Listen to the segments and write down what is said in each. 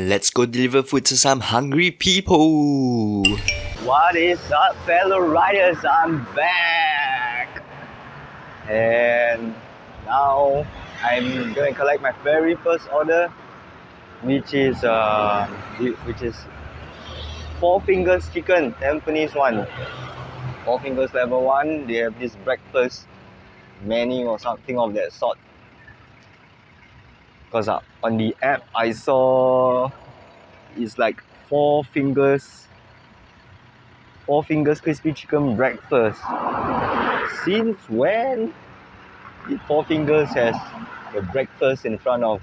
Let's go deliver food to some hungry people. What is up, fellow riders? I'm back, and now I'm gonna collect my very first order, which is Four Fingers Chicken, Tampines one. Four Fingers level 1. They have this breakfast menu or something of that sort. Because on the app I saw it's like Four Fingers crispy chicken breakfast. Since when did Four Fingers has the breakfast in front of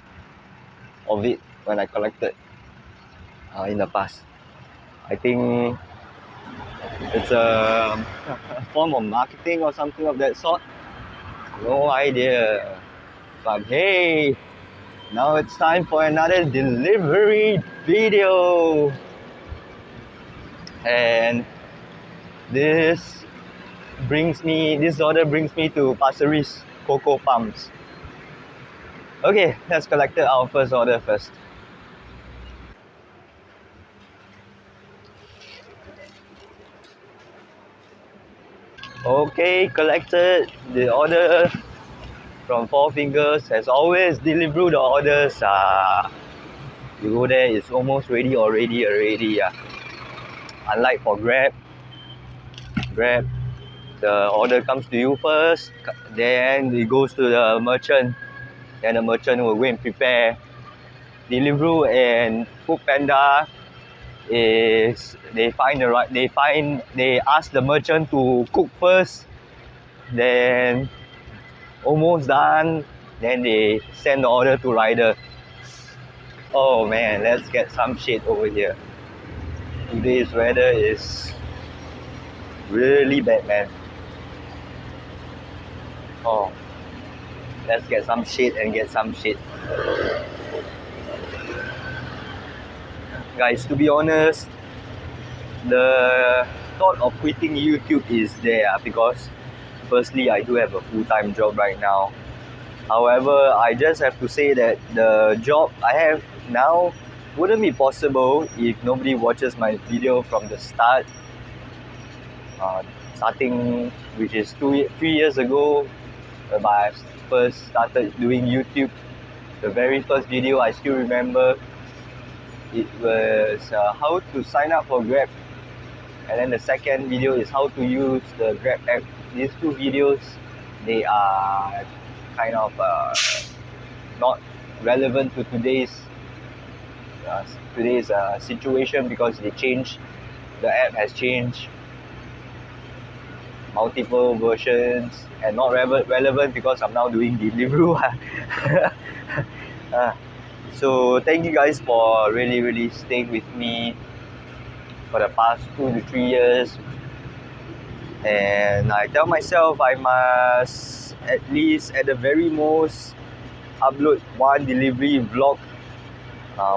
it when I collected in the past? I think it's a form of marketing or something of that sort. No idea. But hey, now it's time for another delivery video. And this order brings me to Pasir Ris Cocoa Palms. Okay, let's collect our first order first. Okay, collected the order from Four Fingers. As always, Deliveroo the orders. You go there, it's almost ready already. Unlike for Grab, the order comes to you first, then it goes to the merchant. Then the merchant will go and prepare. Deliveroo and Foodpanda is they ask the merchant to cook first, then almost done, then they send the order to rider. Oh man, let's get some shade over here. Today's weather is really bad, man. Oh, let's get some shade and get some shade. Guys, to be honest, the thought of quitting YouTube is there because firstly, I do have a full-time job right now. However, I just have to say that the job I have now wouldn't be possible if nobody watches my video from the start. Starting, which is 3 years ago, when I first started doing YouTube. The very first video I still remember, it was how to sign up for Grab, and then the second video is how to use the Grab app. These two videos, they are kind of not relevant to today's situation because they changed. The app has changed multiple versions and not relevant because I'm now doing Deliveroo. So thank you guys for really staying with me for the past 2 to 3 years, and I tell myself I must at least, at the very most, upload one delivery vlog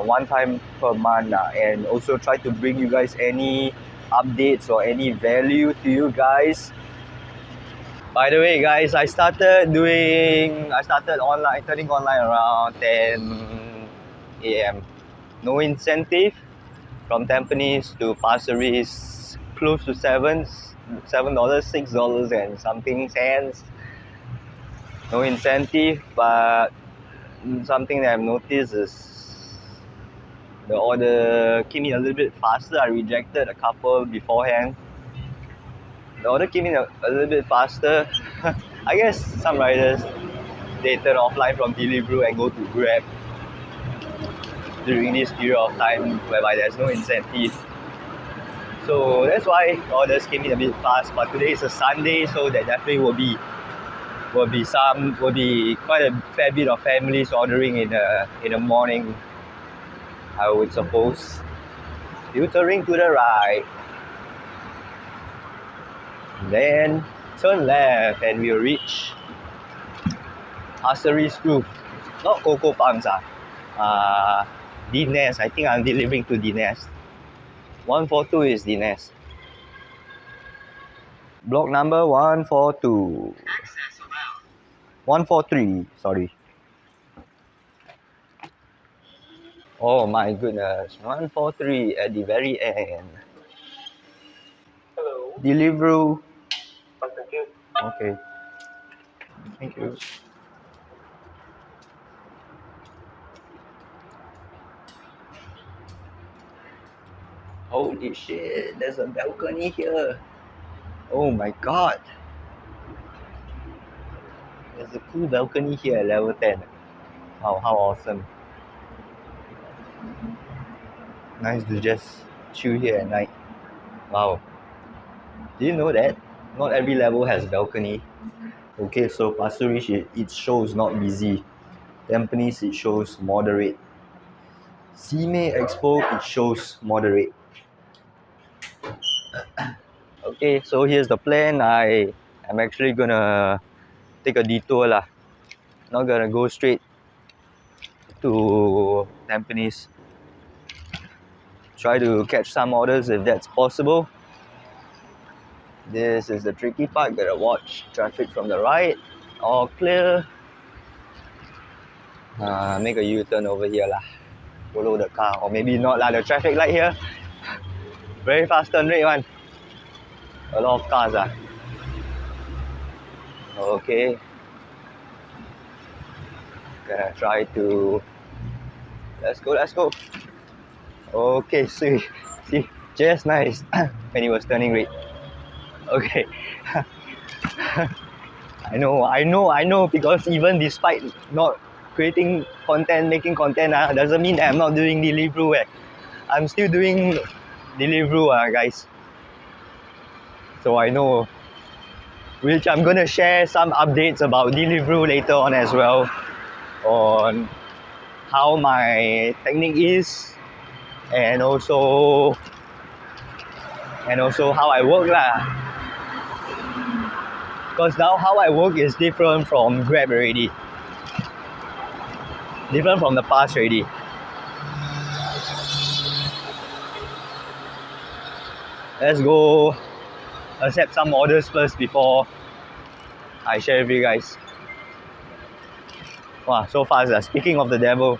one time per month, and also try to bring you guys any updates or any value to you guys. By the way, guys, I started turning online around 10 a.m. No incentive from Tampines to Pasir Ris, close to $7, $6 and something cents. No incentive, but something that I've noticed is the order came in a little bit faster. I rejected a couple beforehand. The order came in a little bit faster. I guess some riders, they turn offline from Deliveroo and go to Grab during this period of time whereby there's no incentive. So that's why orders came in a bit fast. But today is a Sunday, so there definitely will be quite a fair bit of families ordering in the morning, I would suppose. Filtering to the right, then turn left, and we'll reach Pasir Ris Grove. Not Cocoa Palms, Dines. I think I'm delivering to Dines. 142 is Dines. Block number 142. 143, sorry. Oh my goodness, 143 at the very end. Hello. Deliveroo. Thank you. Okay, thank you. Holy shit, there's a balcony here. Oh my god. There's a cool balcony here at level 10. Wow, how awesome. Nice to just chill here at night. Wow. Do you know that? Not every level has balcony. Okay, so Pasir Ris, it shows not busy. Tampines, it shows moderate. Simei Expo, it shows moderate. Okay, so here's the plan. I am actually gonna take a detour lah. Not gonna go straight to Tampines. Try to catch some orders if that's possible. This is the tricky part. Gotta watch traffic from the right. All clear. Make a U-turn over here lah. Follow the car, or maybe not lah. The traffic light here very fast turn rate one. A lot of cars ah. Okay. Gonna try to. Let's go. Let's go. Okay, see, just nice when it was turning red. Okay. I know, because even despite not creating content, making content, doesn't mean that I'm not doing Deliveroo. I'm still doing Deliveroo, guys. So I know, which I'm gonna share some updates about Deliveroo later on as well, on how my technique is, and also how I work lah. Because now how I work is different from Grab already. Different from the past already. Let's go accept some orders first before I share with you guys. Wow, so fast. Speaking of the devil.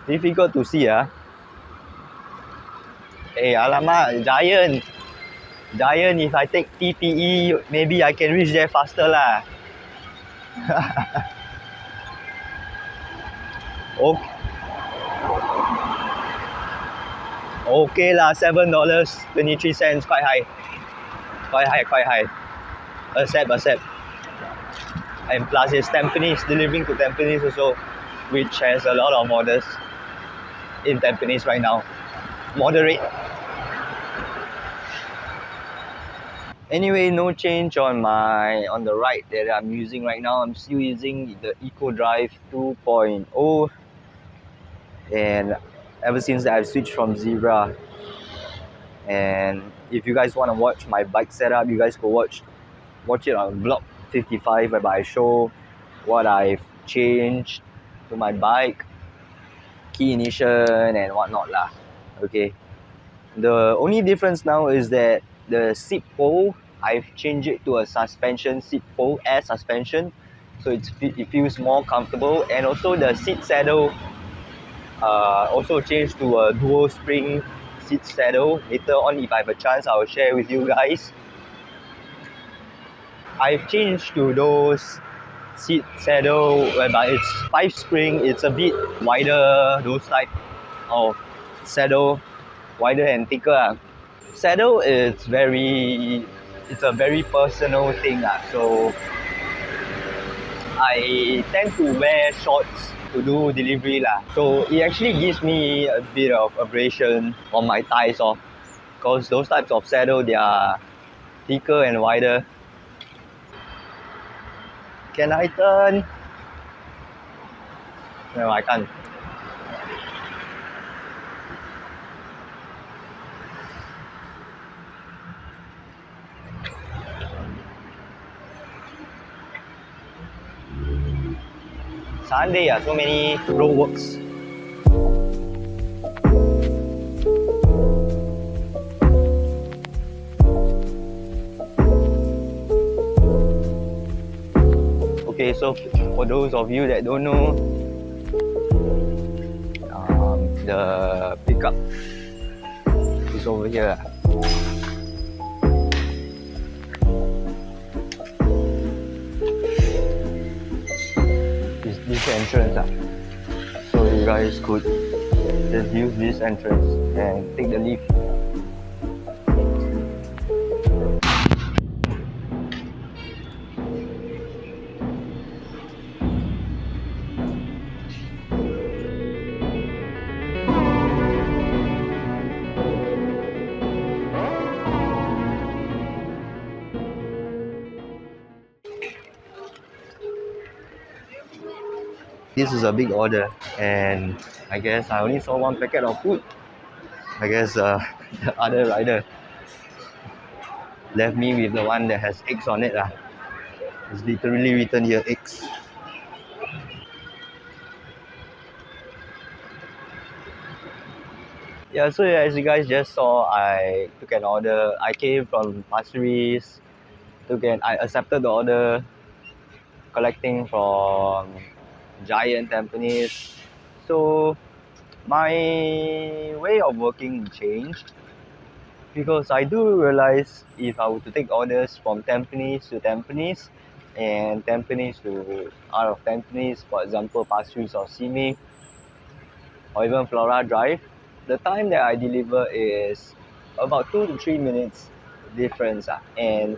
Difficult to see. Hey, alamak, Giant. Giant, if I take TPE, maybe I can reach there faster lah. Okay. Okay lah, $7.23, quite high. Quite high. Accept. And plus it's Tampines, delivering to Tampines also, which has a lot of orders in Tampines right now. Moderate. Anyway, no change on the ride that I'm using right now. I'm still using the Eco Drive 2.0, and ever since that I've switched from Zebra. And if you guys want to watch my bike setup, you guys go watch it on vlog 55, whereby I show what I've changed to my bike, key ignition and whatnot lah. Okay, the only difference now is that the seat pole, I've changed it to a suspension seat pole, air suspension, so it feels more comfortable. And also the seat saddle also changed to a dual spring seat saddle. Later on, if I have a chance, I'll share with you guys. I've changed to those seat saddle whereby it's 5 spring, it's a bit wider, those type of saddle, wider and thicker. Saddle it's a very personal thing, so I tend to wear shorts to do delivery lah. So it actually gives me a bit of abrasion on my thighs because those types of saddle, they are thicker and wider. Can I turn? No, I can't. Sunday, so many roadworks. Okay, so for those of you that don't know, the pickup is over here. This entrance, so you guys could just use this entrance and take the lift. This is a big order, and I guess I only saw one packet of food. I guess the other rider left me with the one that has eggs on it. It's literally written here, eggs. Yeah, so as you guys just saw, I took an order. I came from Pasir Ris, I accepted the order, collecting from Giant Tampines. So my way of working changed, because I do realize if I were to take orders from Tampines to Tampines and Tampines to out of Tampines, for example Pasir Ris or Simei or even Flora Drive, the time that I deliver is about 2 to 3 minutes difference. And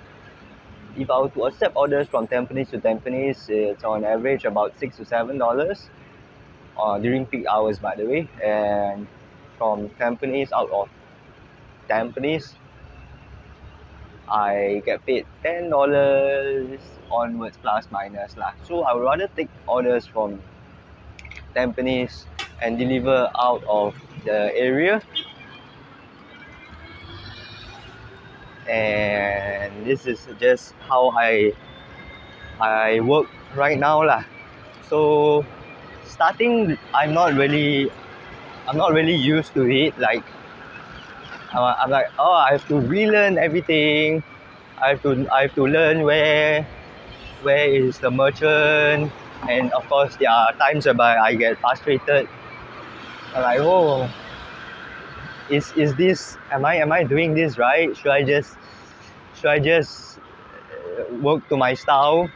if I were to accept orders from Tampines to Tampines, it's on average about $6 to $7 during peak hours, by the way. And from Tampines out of Tampines, I get paid $10 onwards plus minus lah. So I would rather take orders from Tampines and deliver out of the area. And this is just how I work right now lah. So starting, I'm not really used to it. Like I'm like, oh, I have to relearn everything. I have to learn where is the merchant, and of course there are times whereby I get frustrated. I'm like, oh, is this, am I doing this right? Should I just work to my style,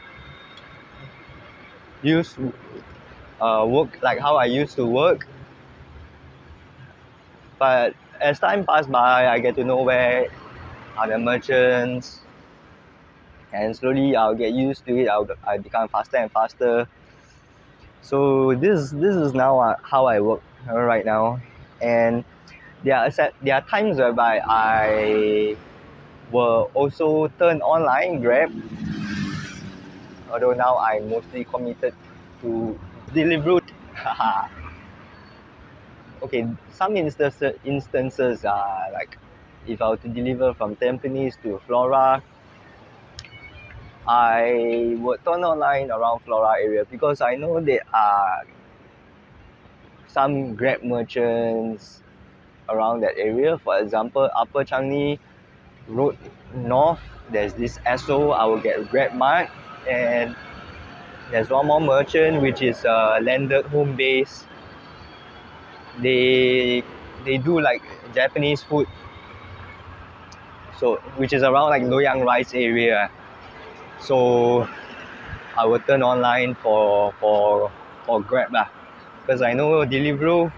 work like how I used to work? But as time passed by, I get to know where are the merchants, and slowly I'll get used to it. I become faster and faster. So this is now how I work right now. And there are times whereby I will also turn online Grab, although now I'm mostly committed to Deliveroo. Okay, some instances are like, if I were to deliver from Tampines to Flora, I would turn online around Flora area, because I know there are some Grab merchants around that area. For example, Upper Changi Road North, there's this Esso, I will get Grab Mart, and there's one more merchant which is landed home base. They do like Japanese food, so which is around like Loyang Rice area. So I will turn online for Grab lah, because I know Deliveroo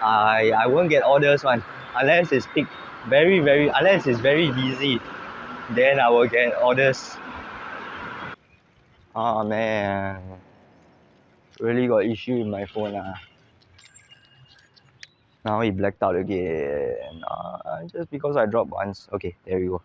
I won't get orders one unless it's peak, unless it's very busy, then I will get orders. Oh man, really got issue with my phone lah. Now it blacked out again. Just because I dropped once. Okay, there we go.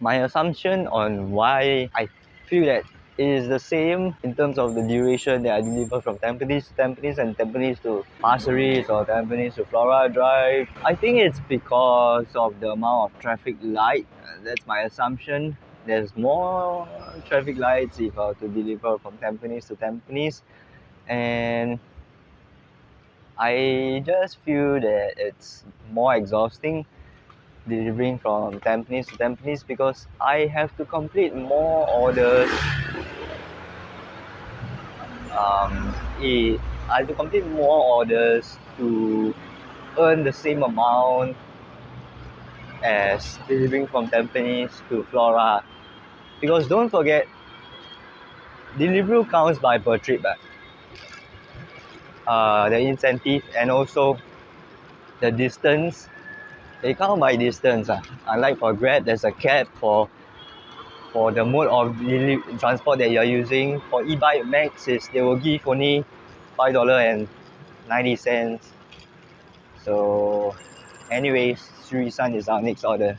My assumption on why I feel that it is the same in terms of the duration that I deliver from Tampines to Tampines and Tampines to Pasir Ris or Tampines to Flora Drive. I think it's because of the amount of traffic light. That's my assumption. There's more traffic lights if I were to deliver from Tampines to Tampines, and I just feel that it's more exhausting delivering from Tampines to Tampines because I have to complete more orders. Um, I have to complete more orders to earn the same amount as delivering from Tampines to Flora. Because don't forget, Deliveroo counts by per trip, the incentive and also the distance. They count by distance. Unlike for Grab, there's a cap for the mode of transport that you're using. For e-bike max, they will give only $5.90. So, anyways, Sri San is our next order.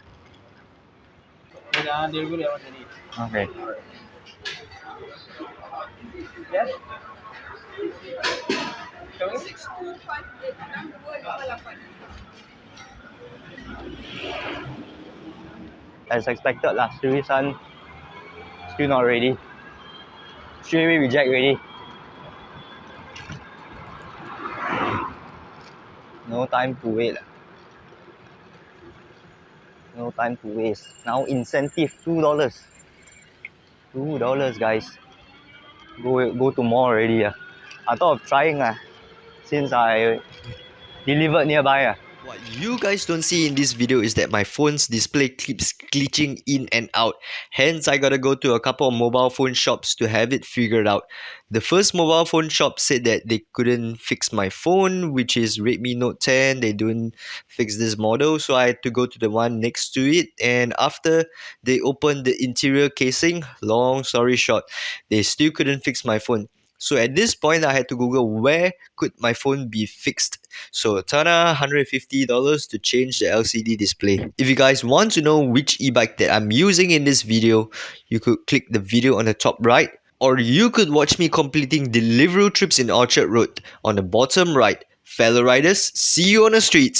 Okay. As expected, Sri San still not ready. Straight away reject already. No time to wait. No time to waste. Now incentive $2. $2, guys. Go to mall already. I thought of trying since I delivered nearby. What you guys don't see in this video is that my phone's display keeps glitching in and out. Hence, I gotta go to a couple of mobile phone shops to have it figured out. The first mobile phone shop said that they couldn't fix my phone, which is Redmi Note 10. They don't fix this model, so I had to go to the one next to it. And after they opened the interior casing, long story short, they still couldn't fix my phone. So at this point, I had to Google where could my phone be fixed. So Tana $150 to change the LCD display. If you guys want to know which e-bike that I'm using in this video, you could click the video on the top right, or you could watch me completing Deliveroo trips in Orchard Road on the bottom right. Fellow riders, see you on the streets.